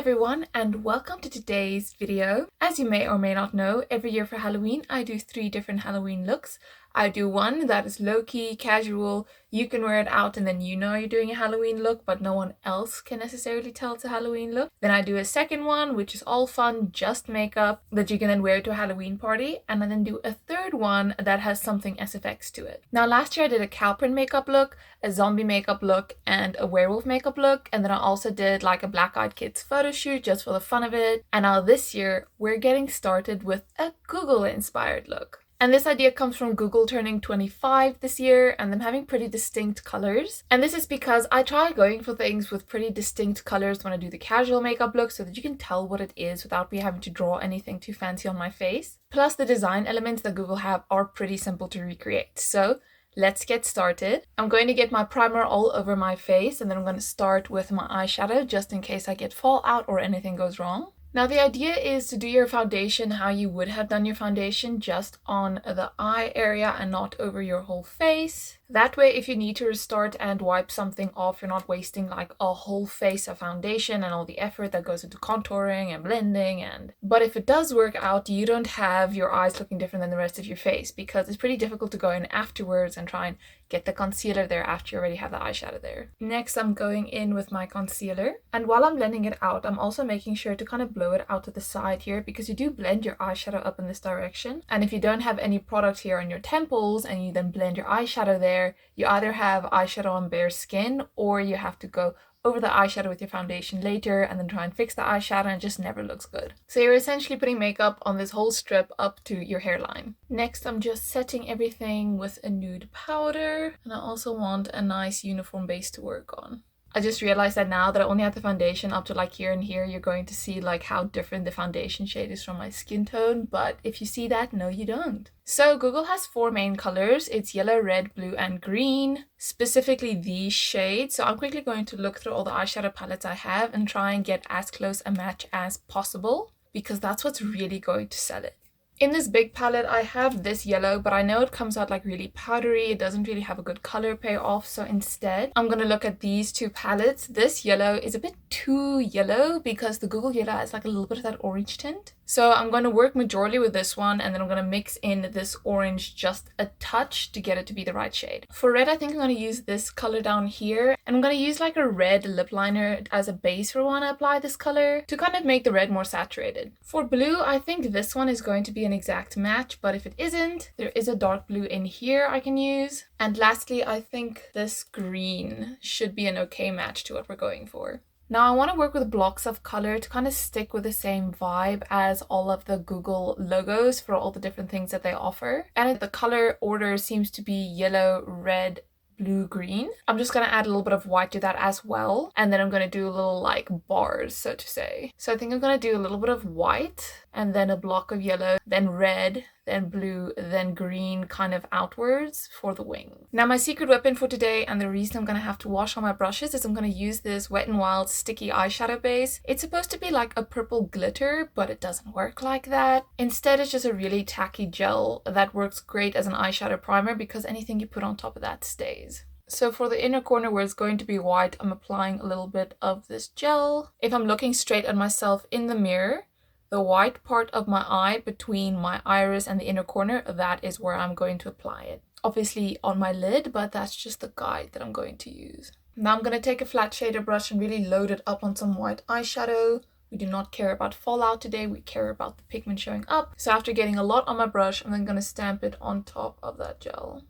everyone, and welcome to today's video. As you may or may not know, every year for Halloween I do 3 different Halloween looks. I do one that is low-key, casual, you can wear it out and then you know you're doing a Halloween look, but no one else can necessarily tell it's a Halloween look. Then I do a second one, which is all fun, just makeup, that you can then wear to a Halloween party. And I then do a third one that has something SFX to it. Now last year I did a cow print makeup look, a zombie makeup look, and a werewolf makeup look. And then I also did like a Black Eyed Kids photo shoot just for the fun of it. And now this year we're getting started with a Google inspired look. And this idea comes from Google turning 25 this year and them having pretty distinct colors. And this is because I try going for things with pretty distinct colors when I do the casual makeup look so that you can tell what it is without me having to draw anything too fancy on my face. Plus the design elements that Google have are pretty simple to recreate. So let's get started. I'm going to get my primer all over my face and then I'm going to start with my eyeshadow just in case I get fallout or anything goes wrong. Now the idea is to do your foundation how you would have done your foundation, just on the eye area and not over your whole face. That way, if you need to restart and wipe something off, you're not wasting like a whole face of foundation and all the effort that goes into contouring and blending. But if it does work out, you don't have your eyes looking different than the rest of your face, because it's pretty difficult to go in afterwards and try and get the concealer there after you already have the eyeshadow there. Next, I'm going in with my concealer. And while I'm blending it out, I'm also making sure to kind of blow it out to the side here, because you do blend your eyeshadow up in this direction. And if you don't have any product here on your temples and you then blend your eyeshadow there, you either have eyeshadow on bare skin or you have to go over the eyeshadow with your foundation later and then try and fix the eyeshadow, and it just never looks good. So you're essentially putting makeup on this whole strip up to your hairline. Next, I'm just setting everything with a nude powder, and I also want a nice uniform base to work on. I just realized that now that I only have the foundation up to like here and here, you're going to see like how different the foundation shade is from my skin tone. But if you see that, no you don't. So Google has 4 main colors. It's yellow, red, blue, and green. Specifically these shades. So I'm quickly going to look through all the eyeshadow palettes I have and try and get as close a match as possible, because that's what's really going to sell it. In this big palette, I have this yellow, but I know it comes out like really powdery. It doesn't really have a good color payoff. So instead, I'm going to look at these 2 palettes. This yellow is a bit too yellow because the Google yellow has like a little bit of that orange tint. So I'm going to work majorly with this one, and then I'm going to mix in this orange just a touch to get it to be the right shade. For red, I think I'm going to use this color down here, and I'm going to use like a red lip liner as a base for when I apply this color to kind of make the red more saturated. For blue, I think this one is going to be an exact match, but if it isn't, there is a dark blue in here I can use. And lastly, I think this green should be an okay match to what we're going for. Now I want to work with blocks of color to kind of stick with the same vibe as all of the Google logos for all the different things that they offer. And the color order seems to be yellow, red, blue, green. I'm just going to add a little bit of white to that as well. And then I'm going to do a little like bars, so to say. So I think I'm going to do a little bit of white and then a block of yellow, then red, then blue, then green, kind of outwards for the wing. Now my secret weapon for today, and the reason I'm going to have to wash all my brushes, is I'm going to use this Wet n Wild sticky eyeshadow base. It's supposed to be like a purple glitter, but it doesn't work like that. Instead, it's just a really tacky gel that works great as an eyeshadow primer because anything you put on top of that stays. So for the inner corner where it's going to be white, I'm applying a little bit of this gel. If I'm looking straight at myself in the mirror, the white part of my eye between my iris and the inner corner, that is where I'm going to apply it. Obviously on my lid, but that's just the guide that I'm going to use. Now I'm going to take a flat shader brush and really load it up on some white eyeshadow. We do not care about fallout today, we care about the pigment showing up. So after getting a lot on my brush, I'm then going to stamp it on top of that gel.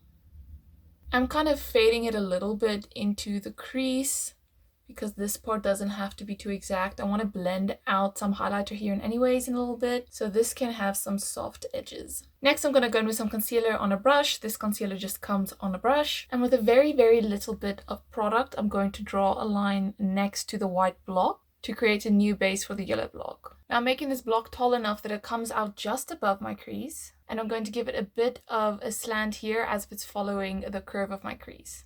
I'm kind of fading it a little bit into the crease, because this part doesn't have to be too exact. I want to blend out some highlighter here in anyways in a little bit, so this can have some soft edges. Next, I'm going to go in with some concealer on a brush. This concealer just comes on a brush. And with a very, very little bit of product, I'm going to draw a line next to the white block to create a new base for the yellow block. Now I'm making this block tall enough that it comes out just above my crease. And I'm going to give it a bit of a slant here as if it's following the curve of my crease.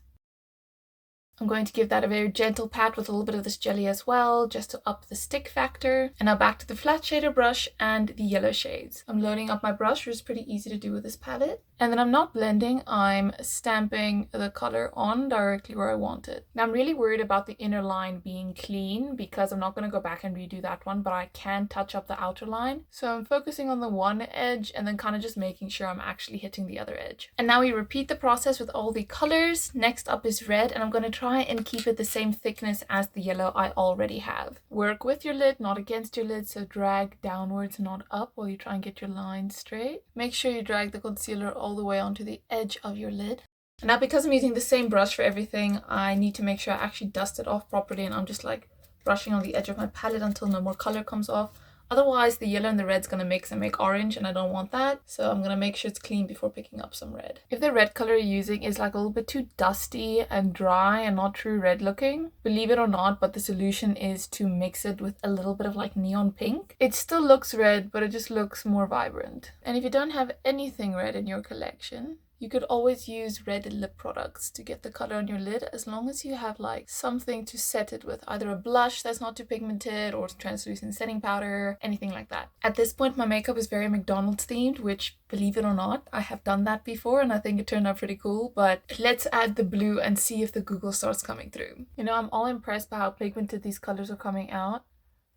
I'm going to give that a very gentle pat with a little bit of this jelly as well, just to up the stick factor. And now back to the flat shader brush and the yellow shades. I'm loading up my brush, which is pretty easy to do with this palette. And then I'm not blending, I'm stamping the color on directly where I want it. Now I'm really worried about the inner line being clean because I'm not going to go back and redo that one, but I can touch up the outer line. So I'm focusing on the one edge and then kind of just making sure I'm actually hitting the other edge. And now we repeat the process with all the colors. Next up is red, and I'm going to try and keep it the same thickness as the yellow I already have. Work with your lid, not against your lid, so drag downwards, not up, while you try and get your line straight. Make sure you drag the concealer all the way onto the edge of your lid. And now because I'm using the same brush for everything, I need to make sure I actually dust it off properly, and I'm just like brushing on the edge of my palette until no more color comes off. Otherwise the yellow and the red's gonna mix and make orange, and I don't want that. So I'm gonna make sure it's clean before picking up some red. If the red color you're using is like a little bit too dusty and dry and not true red looking, believe it or not, but the solution is to mix it with a little bit of like neon pink. It still looks red, but it just looks more vibrant. And if you don't have anything red in your collection, you could always use red lip products to get the color on your lid, as long as you have like something to set it with, either a blush that's not too pigmented or translucent setting powder, anything like that. At this point my makeup is very McDonald's themed, which, believe it or not, I have done that before and I think it turned out pretty cool. But let's add the blue and see if the Google starts coming through. You know, I'm all impressed by how pigmented these colors are coming out,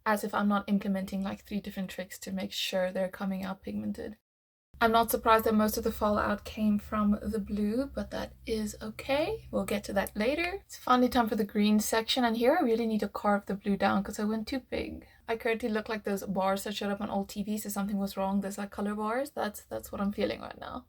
as if I'm not implementing like 3 different tricks to make sure they're coming out pigmented. I'm not surprised that most of the fallout came from the blue, but that is okay. We'll get to that later. It's finally time for the green section, and here I really need to carve the blue down because I went too big. I currently look like those bars that showed up on old TVs if something was wrong. There's like color bars. That's what I'm feeling right now.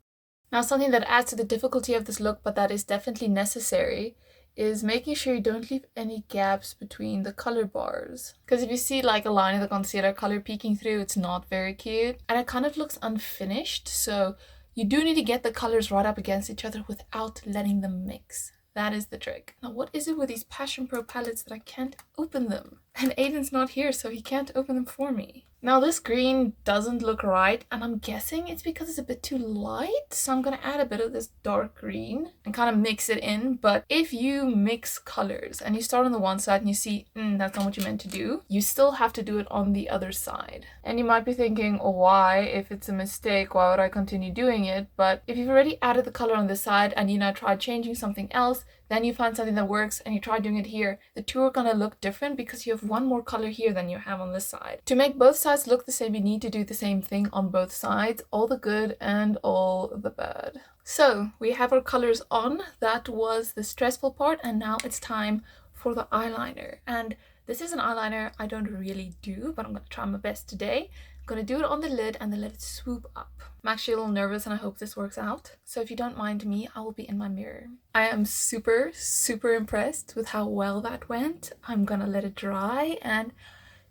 Now something that adds to the difficulty of this look, but that is definitely necessary, is making sure you don't leave any gaps between the color bars. Because if you see like a line of the concealer color peeking through, it's not very cute. And it kind of looks unfinished, so you do need to get the colors right up against each other without letting them mix. That is the trick. Now what is it with these Passion Pro palettes that I can't open them? And Aiden's not here, so he can't open them for me. Now this green doesn't look right, and I'm guessing it's because it's a bit too light, so I'm gonna add a bit of this dark green and kind of mix it in. But if you mix colors and you start on the one side and you see that's not what you meant to do, you still have to do it on the other side. And you might be thinking, oh, why? If it's a mistake, why would I continue doing it? But if you've already added the color on this side and you now try changing something else, then you find something that works and you try doing it here, the two are gonna look different because you have one more color here than you have on this side. To make both sides look the same, you need to do the same thing on both sides, all the good and all the bad. So we have our colors on. That was the stressful part, and now it's time for the eyeliner. And this is an eyeliner I don't really do, but I'm gonna try my best today. I'm gonna do it on the lid and then let it swoop up. I'm actually a little nervous and I hope this works out. So if you don't mind me, I will be in my mirror. I am super impressed with how well that went. I'm gonna let it dry and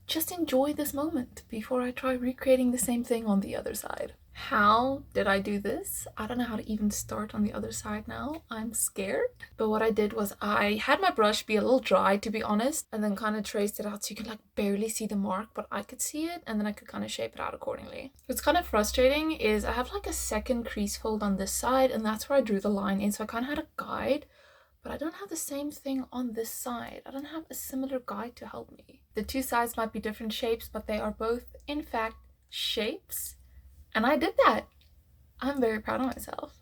just enjoy this moment before I try recreating the same thing on the other side. How did I do this? I don't know how to even start on the other side now. I'm scared. But what I did was I had my brush be a little dry, to be honest, and then kind of traced it out so you can like barely see the mark, but I could see it, and then I could kind of shape it out accordingly. What's kind of frustrating is I have like a second crease fold on this side, and that's where I drew the line in, so I kind of had a guide, but I don't have the same thing on this side. I don't have a similar guide to help me. The two sides might be different shapes, but they are both, in fact, shapes. And I did that. I'm very proud of myself.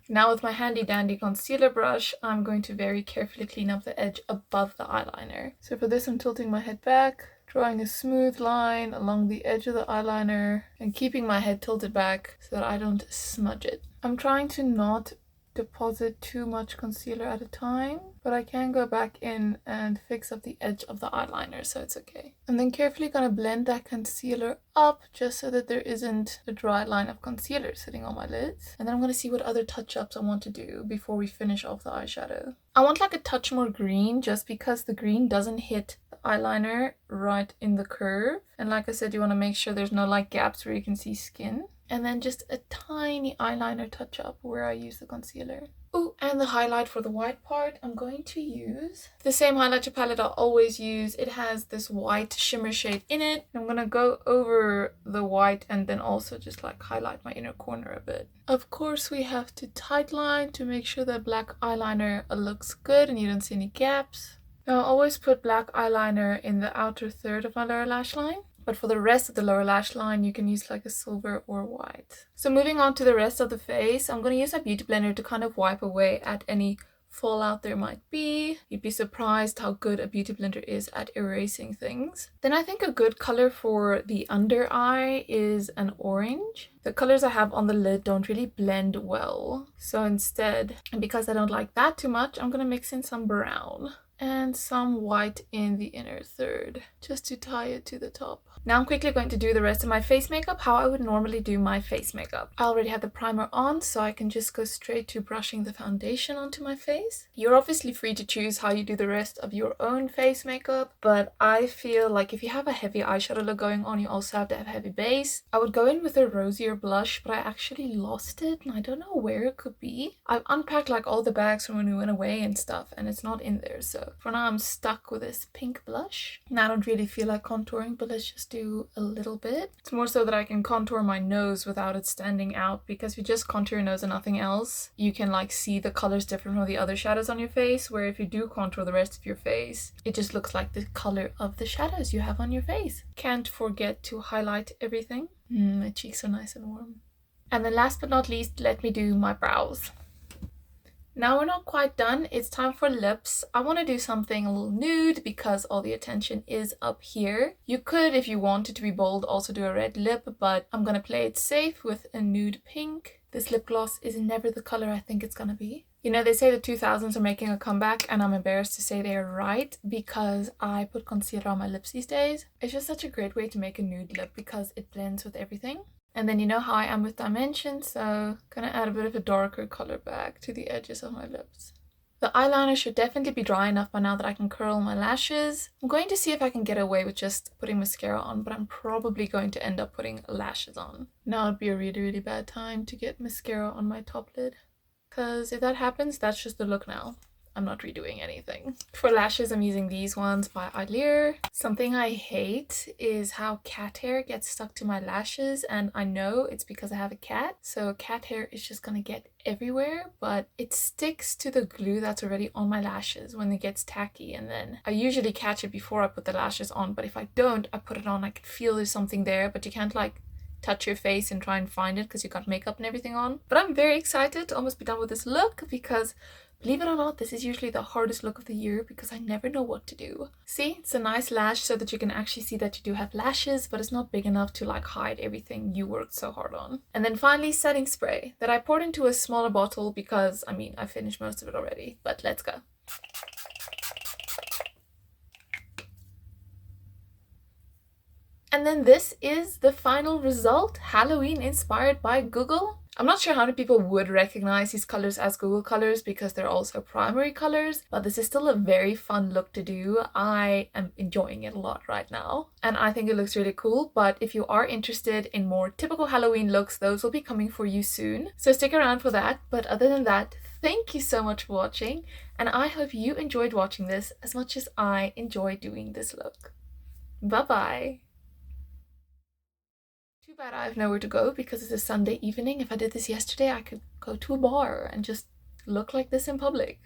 Now with my handy dandy concealer brush, I'm going to very carefully clean up the edge above the eyeliner. So for this, I'm tilting my head back, drawing a smooth line along the edge of the eyeliner, and keeping my head tilted back so that I don't smudge it. I'm trying to not deposit too much concealer at a time, but I can go back in and fix up the edge of the eyeliner, so it's okay. I'm then carefully gonna blend that concealer up just so that there isn't a dry line of concealer sitting on my lids. And then I'm gonna see what other touch-ups I want to do before we finish off the eyeshadow. I want like a touch more green, just because the green doesn't hit the eyeliner right in the curve. And like I said, you want to make sure there's no like gaps where you can see skin. And then just a tiny eyeliner touch up where I use the concealer. Oh, and the highlight for the white part, I'm going to use the same highlighter palette I always use. It has this white shimmer shade in it. I'm gonna go over the white and then also just like highlight my inner corner a bit. Of course, we have to tightline to make sure that black eyeliner looks good and you don't see any gaps. Now, I always put black eyeliner in the outer third of my lower lash line. But for the rest of the lower lash line, you can use like a silver or white. So moving on to the rest of the face, I'm going to use a beauty blender to kind of wipe away at any fallout there might be. You'd be surprised how good a beauty blender is at erasing things. Then I think a good color for the under eye is an orange. The colors I have on the lid don't really blend well. So instead, and because I don't like that too much, I'm going to mix in some brown and some white in the inner third just to tie it to the top. Now I'm quickly going to do the rest of my face makeup how I would normally do my face makeup. I already have the primer on, so I can just go straight to brushing the foundation onto my face. You're obviously free to choose how you do the rest of your own face makeup, but I feel like if you have a heavy eyeshadow look going on, you also have to have a heavy base. I would go in with a rosier blush, but I actually lost it and I don't know where it could be. I've unpacked like all the bags from when we went away and stuff and it's not in there, so for now I'm stuck with this pink blush. Now I don't really feel like contouring, but let's just do a little bit. It's more so that I can contour my nose without it standing out, because if you just contour your nose and nothing else, you can like see the colors different from the other shadows on your face, where if you do contour the rest of your face, it just looks like the color of the shadows you have on your face. Can't forget to highlight everything. My cheeks are nice and warm. And then last but not least, let me do my brows. Now we're not quite done, it's time for lips. I want to do something a little nude because all the attention is up here. You could, if you wanted to be bold, also do a red lip, but I'm gonna play it safe with a nude pink. This lip gloss is never the color I think it's gonna be. You know, they say the 2000s are making a comeback, and I'm embarrassed to say they are right because I put concealer on my lips these days. It's just such a great way to make a nude lip because it blends with everything. And then you know how I am with dimensions, so gonna add a bit of a darker color back to the edges of my lips. The eyeliner should definitely be dry enough by now that I can curl my lashes. I'm going to see if I can get away with just putting mascara on, but I'm probably going to end up putting lashes on. Now would be a really bad time to get mascara on my top lid, because if that happens, that's just the look now. I'm not redoing anything. For lashes, I'm using these ones by Eyeshadow. Something I hate is how cat hair gets stuck to my lashes, and I know it's because I have a cat, so cat hair is just gonna get everywhere, but it sticks to the glue that's already on my lashes when it gets tacky, and then I usually catch it before I put the lashes on, but if I don't, I put it on, I can feel there's something there, but you can't like touch your face and try and find it because you got makeup and everything on. But I'm very excited to almost be done with this look because, believe it or not, this is usually the hardest look of the year because I never know what to do. See, it's a nice lash so that you can actually see that you do have lashes, but it's not big enough to like hide everything you worked so hard on. And then finally, setting spray that I poured into a smaller bottle because, I mean, I finished most of it already, but let's go. And then this is the final result, Halloween inspired by Google. I'm not sure how many people would recognize these colors as Google colors because they're also primary colors, but this is still a very fun look to do. I am enjoying it a lot right now, and I think it looks really cool. But if you are interested in more typical Halloween looks, those will be coming for you soon, so stick around for that. But other than that, thank you so much for watching, and I hope you enjoyed watching this as much as I enjoy doing this look. Bye bye. Too bad I have nowhere to go because it's a Sunday evening. If I did this yesterday, I could go to a bar and just look like this in public.